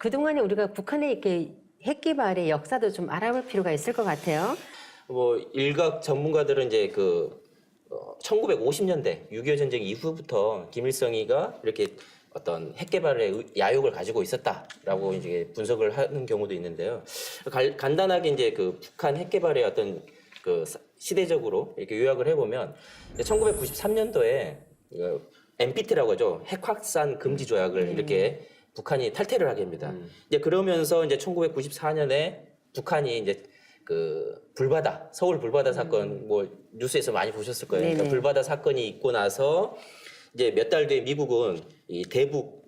그동안에 우리가 북한의 이렇게 핵 개발의 역사도 좀 알아볼 필요가 있을 것 같아요. 뭐 일각 전문가들은 이제 1950년대 6.25 전쟁 이후부터 김일성이가 이렇게 어떤 핵 개발의 야욕을 가지고 있었다라고 이제 분석을 하는 경우도 있는데요. 간단하게 이제 그 북한 핵 개발의 어떤 그 시대적으로 이렇게 요약을 해보면 1993년도에 NPT라고 하죠. 핵 확산 금지 조약을 이렇게 북한이 탈퇴를 하게 됩니다. 이제 그러면서 이제 1994년에 북한이 이제 그 불바다 서울 불바다 사건 뭐 뉴스에서 많이 보셨을 거예요. 그러니까 불바다 사건이 있고 나서 이제 몇 달 뒤에 미국은 이 대북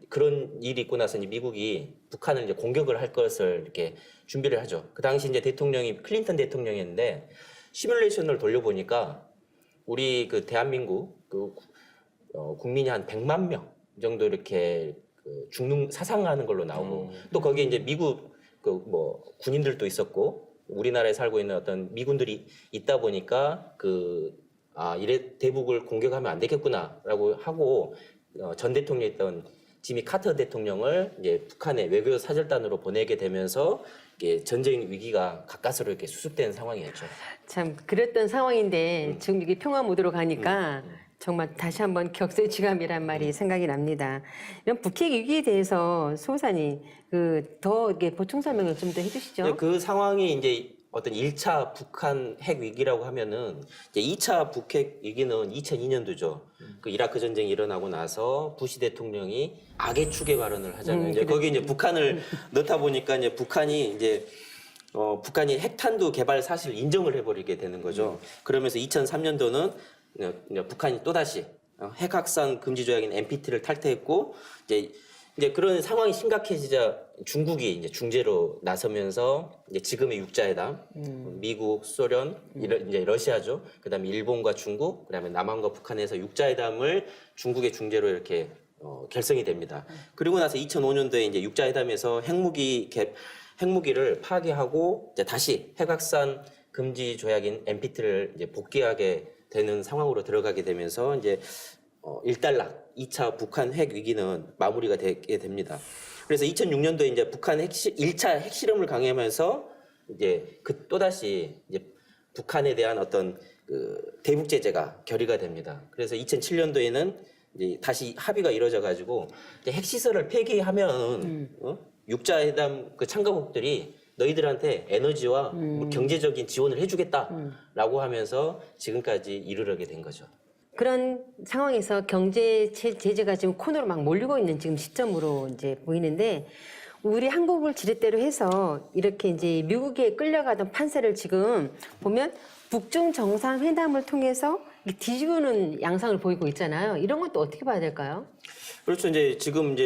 그런 일이 있고 나서 이제 미국이 북한을 이제 공격을 할 것을 이렇게 준비를 하죠. 그 당시 이제 대통령이 클린턴 대통령이었는데 시뮬레이션을 돌려보니까 우리 그 대한민국 국민이 한 100만 명 정도 이렇게 죽는 사상하는 걸로 나오고 또 거기에 이제 미국 뭐 군인들도 있었고 우리나라에 살고 있는 어떤 미군들이 있다 보니까 이래 대북을 공격하면 안 되겠구나라고 하고 전 대통령이었던 지미 카터 대통령을 이제 북한의 외교 사절단으로 보내게 되면서 이게 전쟁 위기가 가까스로 이렇게 수습된 상황이었죠. 참 그랬던 상황인데 지금 이게 평화 모드로 가니까 정말 다시 한번 격세지감이란 말이 생각이 납니다. 이런 북핵 위기에 대해서 소호사님 더 이게 보충 설명을 좀 더 해주시죠. 그 상황이 이제 어떤 1차 북한 핵 위기라고 하면은 이제 2차 북핵 위기는 2002년도죠. 그 이라크 전쟁이 일어나고 나서 부시 대통령이 악의 추계 발언을 하잖아요. 이제 거기 이제 북한을 넣다 보니까 이제 북한이 핵탄두 개발 사실을 인정을 해버리게 되는 거죠. 그러면서 2003년도는 북한이 또다시 핵 확산 금지 조약인 NPT를 탈퇴했고 이제 그런 상황이 심각해지자 중국이 이제 중재로 나서면서 이제 지금의 육자회담, 미국, 소련, 이제 러시아죠. 그다음에 일본과 중국, 그다음에 남한과 북한에서 육자회담을 중국의 중재로 이렇게 결성이 됩니다. 그리고 나서 2005년도에 이제 육자회담에서 핵무기를 파기하고 이제 다시 핵 확산 금지 조약인 NPT를 이제 복귀하게 되는 상황으로 들어가게 되면서 이제 일단락 2차 북한 핵 위기는 마무리가 되게 됩니다. 그래서 2006년도에 이제 북한 1차 핵실험을 강행하면서 이제 또다시 이제 북한에 대한 어떤 대북 제재가 결의가 됩니다. 그래서 2007년도에는 이제 다시 합의가 이루어져 가지고 핵시설을 폐기하면 육자회담 참가국들이 너희들한테 에너지와 경제적인 지원을 해주겠다라고 하면서 지금까지 이르게 된 거죠. 그런 상황에서 경제 제재가 지금 코너로 막 몰리고 있는 지금 시점으로 이제 보이는데 우리 한국을 지렛대로 해서 이렇게 이제 미국에 끌려가던 판세를 지금 보면 북중 정상회담을 통해서 뒤집는 양상을 보이고 있잖아요. 이런 것도 어떻게 봐야 될까요? 그렇죠. 이제 지금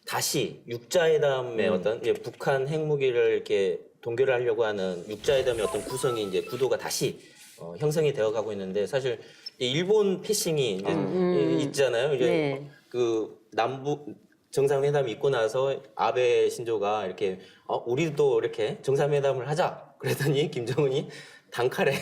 다시 육자회담의 어떤 북한 핵무기를 이렇게 동결을 하려고 하는 육자회담의 어떤 구성이 이제 구도가 다시 형성이 되어가고 있는데 사실 일본 패싱이 이제 있잖아요. 이제 남북 정상회담이 있고 나서 아베 신조가 이렇게 우리도 이렇게 정상회담을 하자 그랬더니 김정은이 단칼에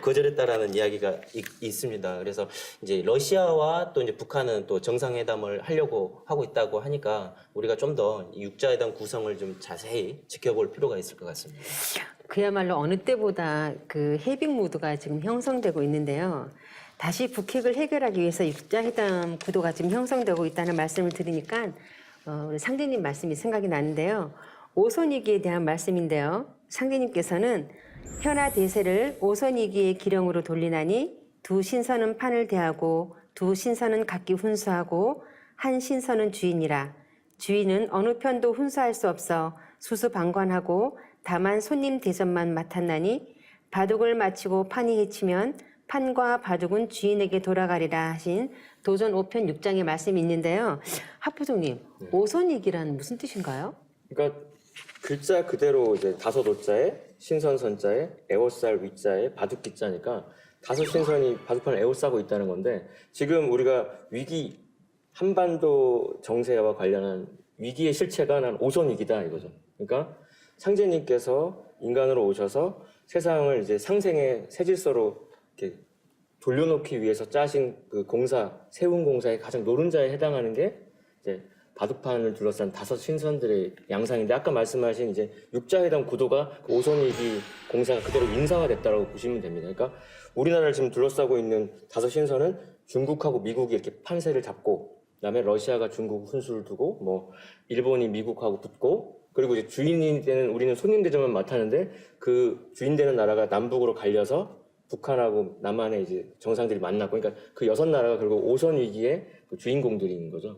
거절했다라는 이야기가 있습니다. 그래서 이제 러시아와 또 이제 북한은 또 정상회담을 하려고 하고 있다고 하니까 우리가 좀 더 육자회담 구성을 좀 자세히 지켜볼 필요가 있을 것 같습니다. 그야말로 어느 때보다 헤빙 모드가 지금 형성되고 있는데요. 다시 북핵을 해결하기 위해서 육자회담 구도가 지금 형성되고 있다는 말씀을 들으니까 우리 상대님 말씀이 생각이 나는데요. 오손위기에 대한 말씀인데요. 상대님께서는 현하 대세를 오손위기의 기령으로 돌리나니 두 신선은 판을 대하고 두 신선은 각기 훈수하고 한 신선은 주인이라. 주인은 어느 편도 훈수할 수 없어 수수방관하고 다만 손님 대접만 맡았나니 바둑을 마치고 판이 해치면 판과 바둑은 주인에게 돌아가리라 하신 도전 5편 6장의 말씀이 있는데요. 하부총님, 오손위기란 무슨 뜻인가요? 그러니까 글자 그대로 이제 다섯 오자에 신선선자에 에워쌀 위자에 바둑기자니까 다섯 신선이 바둑판을 에워싸고 있다는 건데 지금 우리가 위기 한반도 정세와 관련한 위기의 실체가 난 오손위기다 이거죠. 그러니까 상제님께서 인간으로 오셔서 세상을 이제 상생의 새 질서로 이렇게 돌려놓기 위해서 짜신 세운 공사의 가장 노른자에 해당하는 게 이제 바둑판을 둘러싼 다섯 신선들의 양상인데 아까 말씀하신 이제 육자회담 구도가 그 오선위기 공사가 그대로 인사화됐다고 보시면 됩니다. 그러니까 우리나라를 지금 둘러싸고 있는 다섯 신선은 중국하고 미국이 이렇게 판세를 잡고 그다음에 러시아가 중국 훈수를 두고 뭐 일본이 미국하고 붙고 그리고 이제 주인이 되는 우리는 손님대접만 맡았는데 그 주인 되는 나라가 남북으로 갈려서 북한하고 남한의 이제 정상들이 만났고 그러니까 그 여섯 나라가 결국 오선 위기의 그 주인공들인 거죠.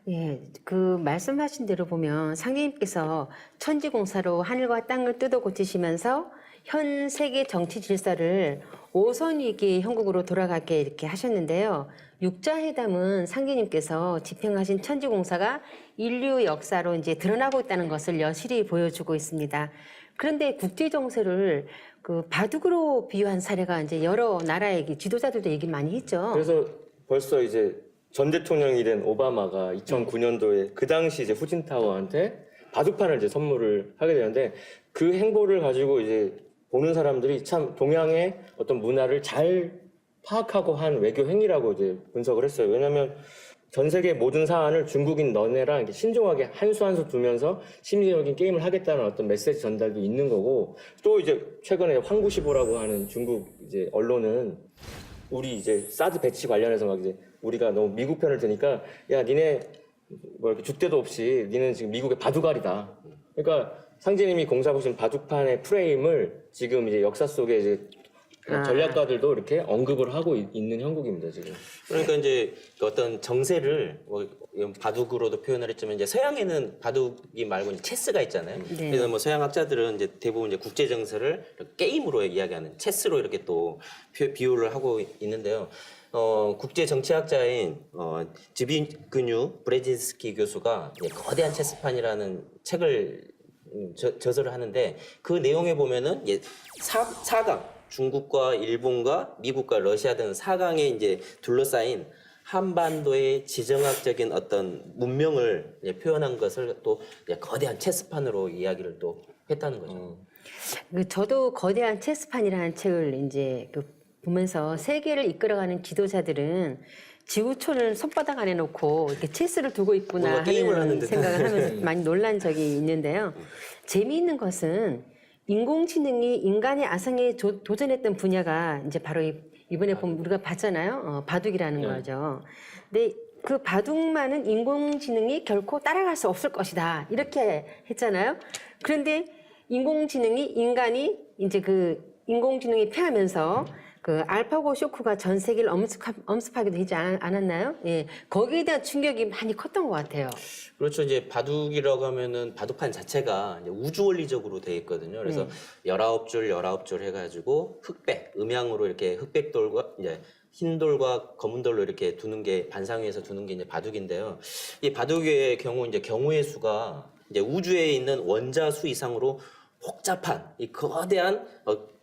예, 그 말씀하신 대로 보면 상계님께서 천지공사로 하늘과 땅을 뜯어 고치시면서 현 세계 정치 질서를 오선 위기의 형국으로 돌아가게 이렇게 하셨는데요. 육자회담은 상계님께서 집행하신 천지공사가 인류 역사로 이제 드러나고 있다는 것을 여실히 보여주고 있습니다. 그런데 국제 정세를 그 바둑으로 비유한 사례가 이제 여러 나라의 지도자들도 얘기 많이 했죠. 그래서 벌써 이제 전 대통령이 된 오바마가 2009년도에 그 당시 이제 후진타워한테 바둑판을 이제 선물을 하게 되는데 그 행보를 가지고 이제 보는 사람들이 참 동양의 어떤 문화를 잘 파악하고 한 외교 행위라고 이제 분석을 했어요. 왜냐하면 전 세계 모든 사안을 중국인 너네랑 이렇게 신중하게 한 수 한 수 두면서 심리적인 게임을 하겠다는 어떤 메시지 전달도 있는 거고 또 이제 최근에 황구시보라고 하는 중국 이제 언론은 우리 이제 사드 배치 관련해서 막 이제 우리가 너무 미국 편을 드니까 야 니네 뭐 이렇게 줏대도 없이 니는 지금 미국의 바둑알이다. 그러니까 상제님이 공사하신 바둑판의 프레임을 지금 이제 역사 속에 이제 전략가들도 이렇게 언급을 하고 있는 형국입니다 지금. 그러니까 이제 그 어떤 정세를 뭐 바둑으로도 표현을 했지만 이제 서양에는 바둑이 말고 이제 체스가 있잖아요. 네. 그래서 뭐 서양 학자들은 이제 대부분 이제 국제 정세를 게임으로 이야기하는 체스로 이렇게 또 비유를 하고 있는데요. 국제 정치학자인 지비그뉴 브레진스키 교수가 이제 거대한 체스판이라는 책을 저서를 하는데 그 내용에 보면은 이제 4강 중국과 일본과 미국과 러시아 등 4강에 이제 둘러싸인 한반도의 지정학적인 어떤 문명을 이제 표현한 것을 또 이제 거대한 체스판으로 이야기를 또 했다는 거죠. 저도 거대한 체스판이라는 책을 이제 보면서 세계를 이끌어가는 지도자들은 지구촌을 손바닥 안에 놓고 이렇게 체스를 두고 있구나 뭔가 게임을 하는 하는 듯한. 생각을 하면서 많이 놀란 적이 있는데요. 재미있는 것은 인공지능이 인간의 아성에 도전했던 분야가 이제 바로 이번에 보면 우리가 봤잖아요. 바둑이라는 거죠. 근데 그 바둑만은 인공지능이 결코 따라갈 수 없을 것이다. 이렇게 했잖아요. 그런데 인간이 이제 그 인공지능이 패하면서 그 알파고 쇼크가 전 세계를 엄습하기도 하지 않았나요? 예, 거기에 대한 충격이 많이 컸던 것 같아요. 그렇죠. 이제 바둑이라고 하면은 바둑판 자체가 이제 우주 원리적으로 되어 있거든요. 그래서 19줄 해가지고 흑백, 음양으로 이렇게 흑백돌과 이제 흰 돌과 검은 돌로 이렇게 두는 게 반상 위에서 두는 게 이제 바둑인데요. 이 바둑의 경우 이제 경우의 수가 이제 우주에 있는 원자 수 이상으로 복잡한 이 거대한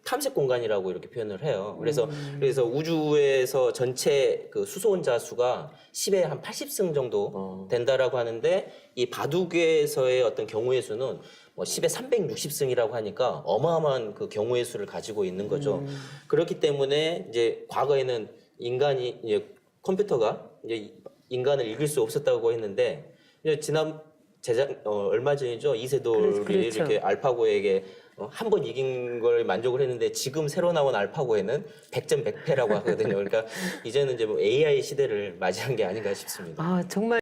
탐색 공간이라고 이렇게 표현을 해요. 그래서 우주에서 전체 그 수소원자 수가 10에 한 80승 정도 된다라고 하는데 이 바둑에서의 어떤 경우의 수는 뭐 10에 360승이라고 하니까 어마어마한 그 경우의 수를 가지고 있는 거죠. 그렇기 때문에 이제 과거에는 인간이 이제 컴퓨터가 이제 인간을 이길 수 없었다고 했는데 이제 얼마 전이죠. 이세돌이 그렇죠. 이렇게 알파고에게 한 번 이긴 걸 만족을 했는데 지금 새로 나온 알파고에는 100점 100패라고 하거든요. 그러니까 이제는 이제 뭐 AI 시대를 맞이한 게 아닌가 싶습니다. 아, 정말